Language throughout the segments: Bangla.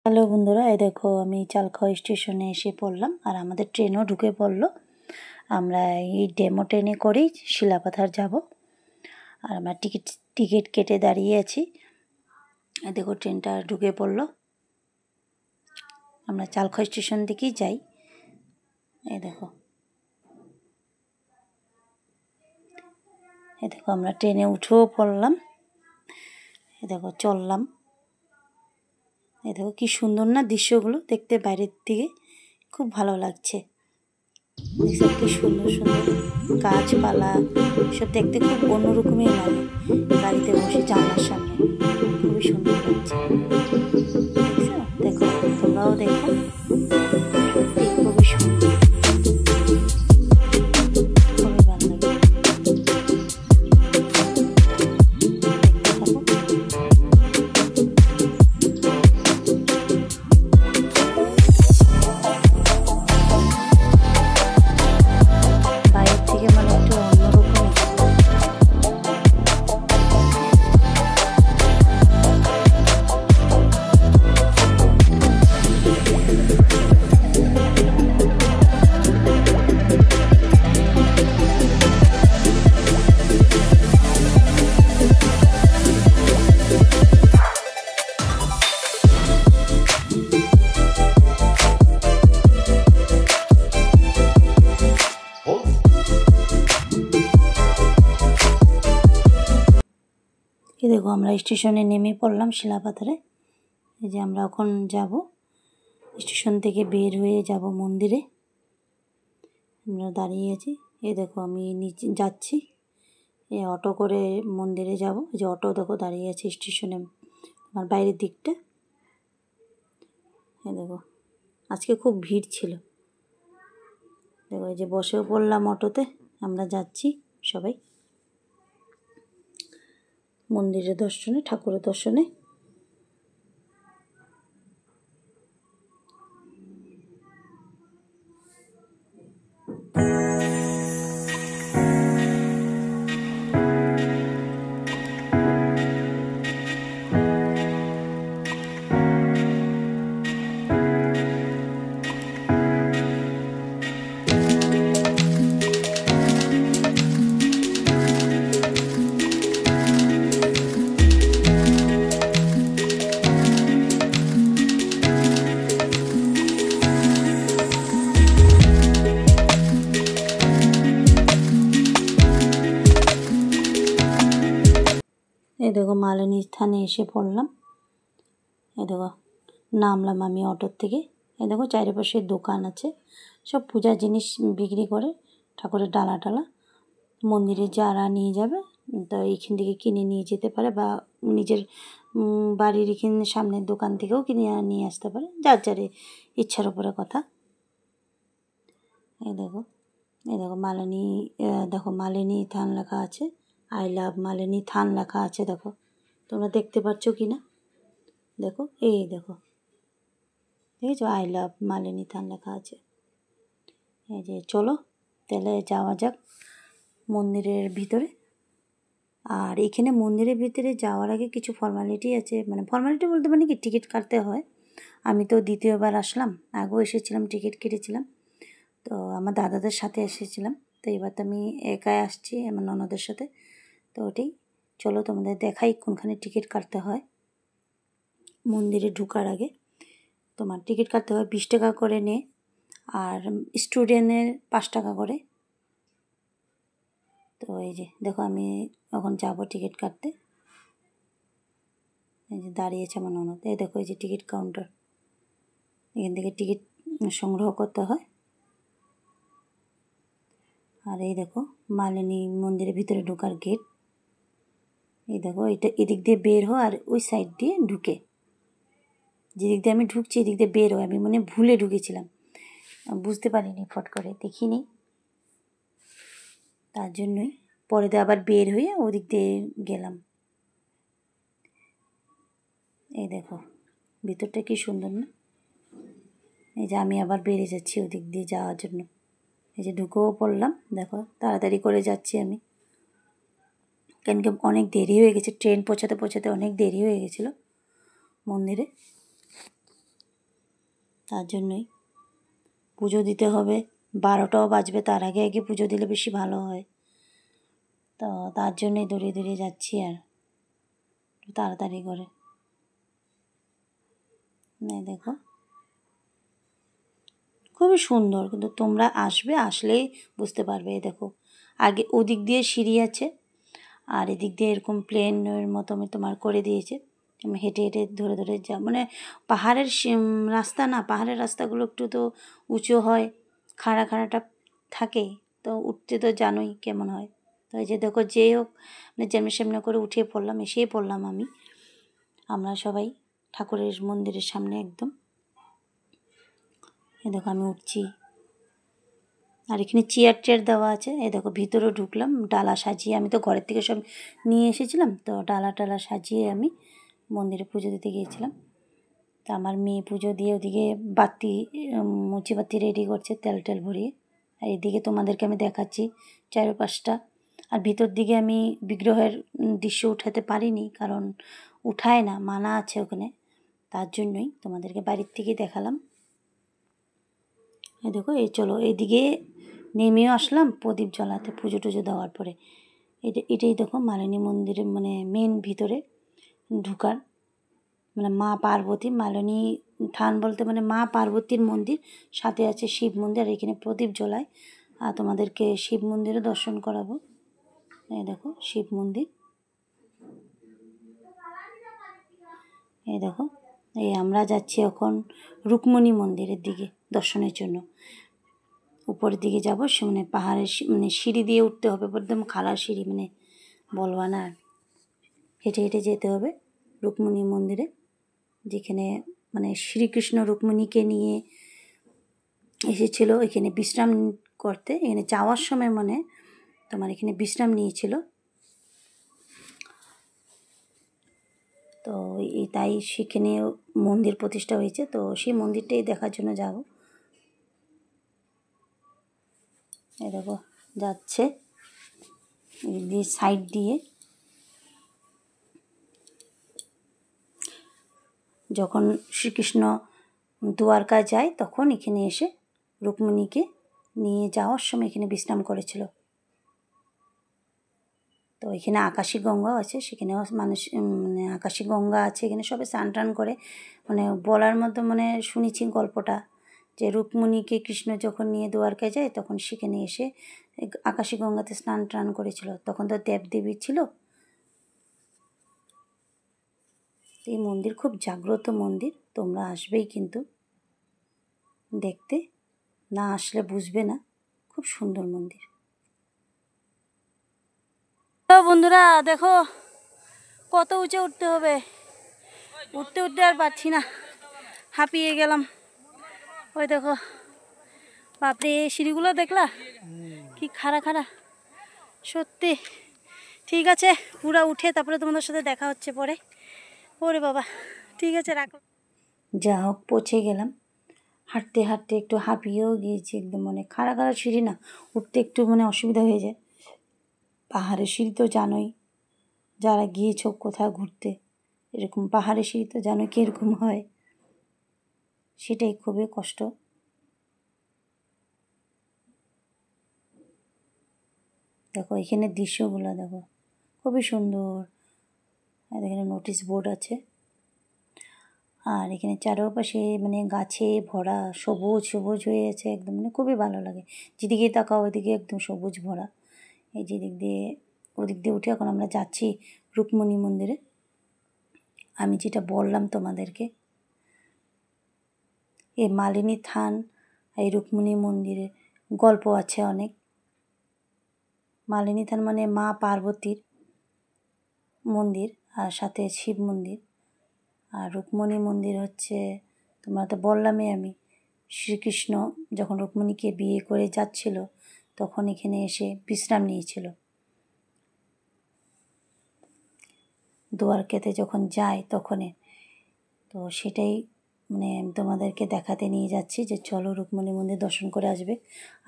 হ্যালো বন্ধুরা, এই দেখো আমি চালখাওয়া স্টেশনে এসে পড়লাম আর আমাদের ট্রেনও ঢুকে পড়লো। আমরা এই ডেমো ট্রেনে করেই শিলাপাথার যাব। আর আমরা টিকিট কেটে দাঁড়িয়ে আছি। এই দেখো ট্রেনটা ঢুকে পড়লো। আমরা চালখাওয়া স্টেশন দিকেই যাই। এই দেখো আমরা ট্রেনে উঠেও পড়লাম। এই দেখো চললাম। এই দেখো কি সুন্দর না দৃশ্যগুলো দেখতে, বাইরের দিকে খুব ভালো লাগছে। দেখছো কি সুন্দর সুন্দর গাছপালা, সব দেখতে খুব অন্যরকমই লাগে। গাড়িতে বসে জানলার সামনে খুবই সুন্দর লাগছে। দেখছো, দেখো তোমরাও দেখো, সত্যি খুবই সুন্দর, খুবই ভালো লাগে। বাইরের থেকে মানে একটু অন্যরকমই। এই দেখো আমরা স্টেশনে নেমে পড়লাম শিলাপাথরে। এই যে আমরা এখন যাব, স্টেশন থেকে বের হয়ে যাব মন্দিরে। আমরা দাঁড়িয়ে আছি। এই দেখো আমি নিচে যাচ্ছি, এই অটো করে মন্দিরে যাব। এই যে অটো দেখো দাঁড়িয়ে আছে স্টেশনে, আমার বাইরের দিকটা। এই দেখো আজকে খুব ভিড় ছিল। দেখো এই যে বসেও পড়লাম অটোতে, আমরা যাচ্ছি সবাই মন্দিরের দর্শনে, ঠাকুরের দর্শনে। এই দেখো মালিনী স্থানে এসে পড়লাম। এই দেখো নামলাম আমি অটোর থেকে। এই দেখো চারিপাশে দোকান আছে, সব পূজার জিনিস বিক্রি করে, ঠাকুরের ডালা টালা। মন্দিরে যারা নিয়ে যাবে তো এইখান থেকে কিনে নিয়ে যেতে পারে, বা নিজের বাড়ির এখানে সামনের দোকান থেকেও কিনে নিয়ে আসতে পারে, যার যার ইচ্ছার উপরে কথা। এই দেখো মালিনী, দেখো মালিনী থান লেখা আছে, আই লাভ মালিনী থান লেখা আছে। দেখো তোমরা দেখতে পাচ্ছ কি না? দেখো এই দেখো, দেখেছো আই লাভ মালিনী থান লেখা আছে। এই যে চলো তাহলে যাওয়া যাক মন্দিরের ভিতরে। আর এখানে মন্দিরের ভিতরে যাওয়ার আগে কিছু ফর্মালিটি আছে, মানে ফর্মালিটি বলতে মানে কি, টিকিট কাটতে হয়। আমি তো দ্বিতীয়বার আসলাম, আগেও এসেছিলাম, টিকিট কেটেছিলাম। তো আমার দাদাদের সাথে এসেছিলাম, তো এবার তো আমি একাই আসছি আমার ননদের সাথে। তো ওটাই, চলো তোমাদের দেখাই কোনখানে টিকিট কাটতে হয়। মন্দিরে ঢোকার আগে তোমার টিকিট কাটতে হয় 20 টাকা করে নে, আর স্টুডেন্টের 5 টাকা করে। তো এই যে দেখো আমি এখন যাব টিকিট কাটতে। এই যে দাঁড়িয়েছে আমার ননদ। এই দেখো এই যে টিকিট কাউন্টার, এখান থেকে টিকিট সংগ্রহ করতে হয়। আর এই দেখো মালিনী মন্দিরের ভিতরে ঢোকার গেট। এই দেখো এটা এদিক দিয়ে বের হয় আর ওই সাইড দিয়ে ঢুকে। যেদিক দিয়ে আমি ঢুকছি এদিক দিয়ে বের হয়। আমি মনে ভুলে ঢুকেছিলাম, বুঝতে পারিনি, ফট করে দেখিনি, তার জন্যই পরে দিয়ে আবার বের হয়ে ওদিক দিয়ে গেলাম। এই দেখো ভিতরটা কি সুন্দর না? এই যে আমি আবার বেরিয়ে যাচ্ছি ওদিক দিয়ে যাওয়ার জন্য। এই যে ঢুকেও পড়লাম। দেখো তাড়াতাড়ি করে যাচ্ছি আমি, কেন কি অনেক দেরি হয়ে গেছে, ট্রেন পৌঁছাতে পৌঁছাতে অনেক দেরি হয়ে গেছিলো মন্দিরে। তার জন্যই পুজো দিতে হবে, 12টাও বাজবে, তার আগে আগে পুজো দিলে বেশি ভালো হয়। তো তার জন্যই দৌড়িয়ে দৌড়িয়ে যাচ্ছি আর তাড়াতাড়ি করে। দেখো খুবই সুন্দর, কিন্তু তোমরা আসবে, আসলেই বুঝতে পারবে। দেখো আগে ওদিক দিয়ে সিঁড়ি আছে আর এদিক দিয়ে এরকম প্লেনের মতো তোমার করে দিয়েছে, হেঁটে হেঁটে ধরে ধরে যা, মানে পাহাড়ের রাস্তা না, পাহাড়ের রাস্তাগুলো একটু তো উঁচু হয়, খাড়া খাড়াটা থাকে, তো উঠতে তো জানোই কেমন হয়। তো এই যে দেখো, যেই হোক মানে যেমনি সেমনি করে উঠে পড়লাম, এসেই পড়লাম আমরা সবাই ঠাকুরের মন্দিরের সামনে একদম। এ দেখো আমি উঠছি, আর এখানে চেয়ার টেয়ার দেওয়া আছে। এই দেখো ভিতরে ঢুকলাম, ডালা সাজিয়ে, আমি তো ঘরের থেকে সব নিয়ে এসেছিলাম, তো ডালা টালা সাজিয়ে আমি মন্দিরে পুজো দিতে গিয়েছিলাম। তা আমার মেয়ে পুজো দিয়ে ওদিকে বাতি, মুচি বাতি রেডি করছে তেল টেল ভরিয়ে। আর এদিকে তোমাদেরকে আমি দেখাচ্ছি চারপাশটা। আর ভিতর দিকে আমি বিগ্রহের দৃশ্য উঠাতে পারিনি, কারণ উঠায় না, মানা আছে ওখানে, তার জন্যই তোমাদেরকে বাড়ির থেকেই দেখালাম। এই দেখো, এই চলো এইদিকে নেমেও আসলাম প্রদীপ জ্বালাতে পুজো টুজো দেওয়ার পরে। এটাই দেখো মালিনী মন্দিরের মানে মেন ভিতরে ঢুকার, মানে মা পার্বতী, মালিনী থান বলতে মানে মা পার্বতীর মন্দির, সাথে আছে শিব মন্দির। আর এখানে প্রদীপ জ্বলায়, আর তোমাদেরকে শিব মন্দিরও দর্শন করাবো। এই দেখো শিব মন্দির, এই দেখো। এই আমরা যাচ্ছি এখন রুক্মিণী মন্দিরের দিকে দর্শনের জন্য। উপরের দিকে যাবো, সে মানে পাহাড়ের মানে সিঁড়ি দিয়ে উঠতে হবে, একদম খাড়া সিঁড়ি, মানে বলবা না, হেঁটে হেঁটে যেতে হবে রুক্মিণী মন্দিরে, যেখানে মানে শ্রীকৃষ্ণ রুক্মিণীকে নিয়ে এসেছিল এখানে বিশ্রাম করতে। এখানে যাওয়ার সময় মানে তোমার এখানে বিশ্রাম নিয়েছিল, তো তাই সেখানে মন্দির প্রতিষ্ঠা হয়েছে। তো সেই মন্দিরটাই দেখার জন্য যাব। এই দেখো যাচ্ছে এই সাইড দিয়ে। যখন শ্রীকৃষ্ণ দ্বারকায় যায় তখন এখানে এসে রুক্মিণীকে নিয়ে যাওয়ার সময় এখানে বিশ্রাম করেছিল। তো এখানে আকাশী গঙ্গাও আছে, সেখানেও মানুষ মানে আকাশী গঙ্গা আছে, এখানে সবাই স্নান টান করে। মানে বলার মতো মানে শুনেছি গল্পটা, যে রুক্মিণীকে কৃষ্ণ যখন নিয়ে দ্বারকায় যায় তখন সেখানে এসে আকাশী গঙ্গাতে স্নান টান করেছিল, তখন তো দেবদেবী ছিল। এই মন্দির খুব জাগ্রত মন্দির, তোমরা আসবেই কিন্তু দেখতে, না আসলে বুঝবে না, খুব সুন্দর মন্দির। তো বন্ধুরা দেখো কত উঁচে উঠতে হবে, উঠতে উঠতে আর পারছি না, হাঁপিয়ে গেলাম। ওই দেখো বাপরে, সিঁড়িগুলো দেখলা কি খাড়া খাড়া, সত্যি। ঠিক আছে, পুরা উঠে তারপরে তোমাদের সাথে দেখা হচ্ছে পরে। ওরে বাবা, ঠিক আছে রাখো। যা হোক পৌঁছে গেলাম, হাঁটতে হাঁটতে একটু হাঁপিয়েও গিয়েছি একদম, মানে খাড়া খাড়া সিঁড়ি না, উঠতে একটু মানে অসুবিধা হয়ে যায়। পাহাড়ের সিঁড়ি তো জানোই, যারা গিয়েছ কোথাও ঘুরতে, এরকম পাহাড়ের সিঁড়ি তো জানোই কীরকম হয়, সেটাই খুবই কষ্ট। দেখো এখানে দৃশ্যগুলো দেখো খুবই সুন্দর। এখানে নোটিশ বোর্ড আছে, আর এখানে চারপাশে মানে গাছে ভরা, সবুজ সবুজ হয়ে আছে একদম, মানে খুবই ভালো লাগে। যেদিকে তাকাও ওইদিকে একদম সবুজ ভরা। এই যেদিক দিয়ে ওদিক দিয়ে উঠে এখন আমরা যাচ্ছি রুক্মিণী মন্দিরে। আমি যেটা বললাম তোমাদেরকে, এই মালিনী থান, এই রুক্মিণী মন্দিরে গল্প আছে অনেক। মালিনী থান মানে মা পার্বতীর মন্দির, আর সাথে শিব মন্দির। আর রুক্মিণী মন্দির হচ্ছে, তোমরা তো বললামই আমি, শ্রীকৃষ্ণ যখন রুক্মিণীকে বিয়ে করে যাচ্ছিল তখন এখানে এসে বিশ্রাম নিয়েছিল। দ্বারকাতে যখন যায় তখনই, তো সেটাই মানে তোমাদেরকে দেখাতে নিয়ে যাচ্ছি, যে চলো রুক্মিণী মন্দির দর্শন করে আসবে।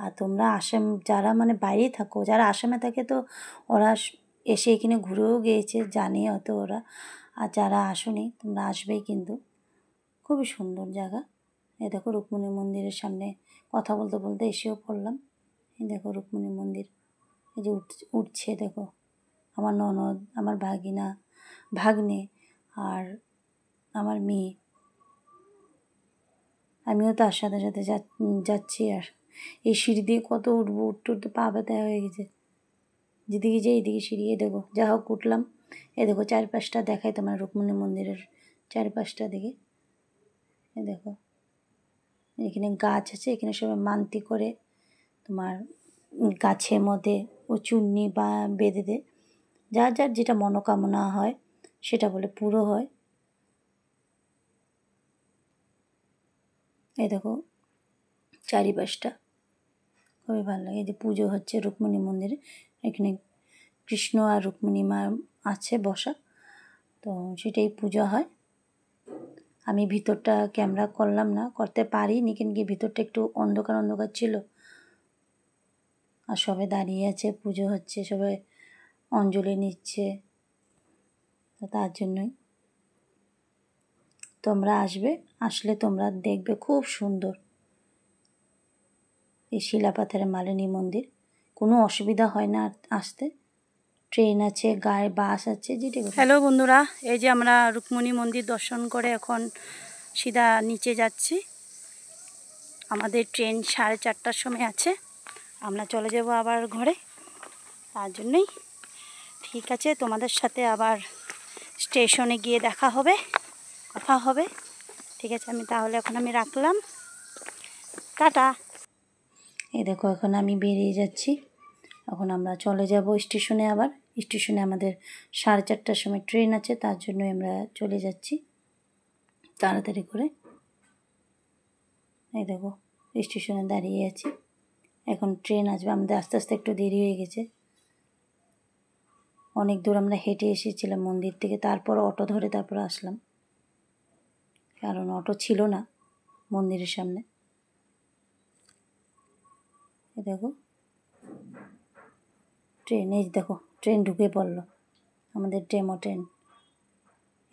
আর তোমরা আসাম যারা মানে বাইরে থাকো, যারা আসামে থাকে তো ওরা এসে এখানে ঘুরেও গিয়েছে, জানে হয়তো ওরা। আর যারা আসোনি তোমরা আসবেই কিন্তু, খুবই সুন্দর জায়গা। এই দেখো রুক্মিণী মন্দিরের সামনে কথা বলতে বলতে এসেও পড়লাম। এই দেখো রুক্মিণী মন্দির, এই যে উঠছে দেখো আমার ননদ, আমার ভাগিনা, ভাগ্নে আর আমার মেয়ে। আমিও তার সাথে সাথে যাচ্ছি। আর এই সিঁড়ি দিয়ে কত উঠবো, উঠতে উঠতে পা ব্যথা হয়ে গেছে। যেদিকে যাই এদিকে সিঁড়ি। দেখো যা হোক উঠলাম। এই দেখো চারপাশটা দেখাই তোমার রুক্মিণী মন্দিরের চারপাশটা দিকে। এই দেখো এখানে গাছ আছে, এখানে সবাই মানতি করে তোমার গাছের মধ্যে ও চূর্ণি বা বেঁধে দেয়। যার যার যেটা মনোকামনা হয় সেটা বলে পুরো হয়। এই দেখো চারিপাশটা খুবই ভালো লাগে। এই যে পুজো হচ্ছে রুক্মিণী মন্দিরে, এখানে কৃষ্ণ আর রুক্মিণী মা আছে বসা, তো সেটাই পূজা হয়। আমি ভিতরটা ক্যামেরা করলাম না, করতে পারিনি, কিন্তু ভিতরটা একটু অন্ধকার অন্ধকার ছিল। আর সবাই দাঁড়িয়ে আছে, পুজো হচ্ছে, সবাই অঞ্জলি নিচ্ছে, তার জন্যই তোমরা আসবে, আসলে তোমরা দেখবে খুব সুন্দর এই শিলাপাথরের মালিনী মন্দির। কোনো অসুবিধা হয় না আসতে, ট্রেন আছে, গাড়ি, বাস আছে, যেটা। হ্যালো বন্ধুরা, এই যে আমরা রুক্মিণী মন্দির দর্শন করে এখন সিধা নিচে যাচ্ছি। আমাদের ট্রেন 4:30টার সময় আছে, আমরা চলে যাব আবার ঘরে। তার জন্যই ঠিক আছে, তোমাদের সাথে আবার স্টেশনে গিয়ে দেখা হবে, কথা হবে। ঠিক আছে, তাহলে এখন আমি রাখলাম, টাটা। এই দেখো এখন আমি বেরিয়ে যাচ্ছি, এখন আমরা চলে যাব স্টেশনে। আবার স্টেশনে আমাদের 4:30টার সময় ট্রেন আছে, তার জন্যই আমরা চলে যাচ্ছি তাড়াতাড়ি করে। এই দেখো স্টেশনে দাঁড়িয়ে আছি, এখন ট্রেন আসবে। আমাদের আস্তে আস্তে একটু দেরি হয়ে গেছে, অনেক দূর আমরা হেঁটে এসেছিলাম মন্দির থেকে, তারপর অটো ধরে তারপর আসলাম, কারণ অটো ছিল না মন্দিরের সামনে। এই দেখো ট্রেন, এই দেখো ট্রেন ঢুকে পড়লো, আমাদের ডেমো ট্রেন।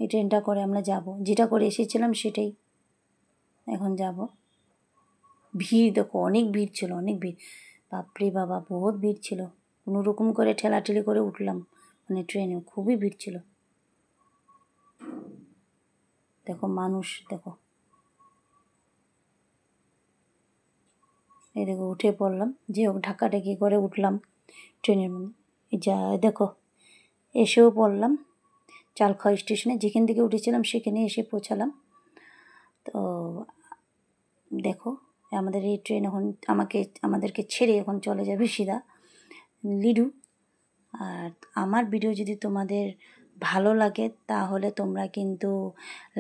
এই ট্রেনটা করে আমরা যাব, যেটা করে এসেছিলাম সেটাই এখন যাব। ভিড় দেখো, অনেক ভিড় ছিল, অনেক ভিড়, বাপরে বাবা বহুত ভিড় ছিল। কোনো রকম করে ঠেলাঠেলি করে উঠলাম, মানে ট্রেনে খুবই ভিড় ছিল। দেখো মানুষ, দেখো এই দেখো উঠে পড়লাম, যে হোক ঢাকাঢাকি করে উঠলাম ট্রেনের মধ্যে। যা দেখো এসেও পড়লাম চালখাওয়া স্টেশনে, যেখান থেকে উঠেছিলাম সেখানে এসে পৌঁছালাম। তো দেখো আমাদের এই ট্রেন এখন আমাদেরকে ছেড়ে এখন চলে যাবে সিধা লিডু। আর আমার ভিডিও যদি তোমাদের ভালো লাগে তাহলে তোমরা কিন্তু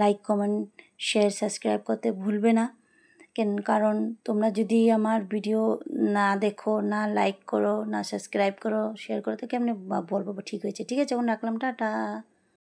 লাইক, কমেন্ট, শেয়ার, সাবস্ক্রাইব করতে ভুলবে না। কারণ তোমরা যদি আমার ভিডিও না দেখো, না লাইক করো, না সাবস্ক্রাইব করো, শেয়ার করো, তো কেমনে বলবো ঠিক হয়েছে। ঠিক আছে, এখন রাখলাম, টাটা।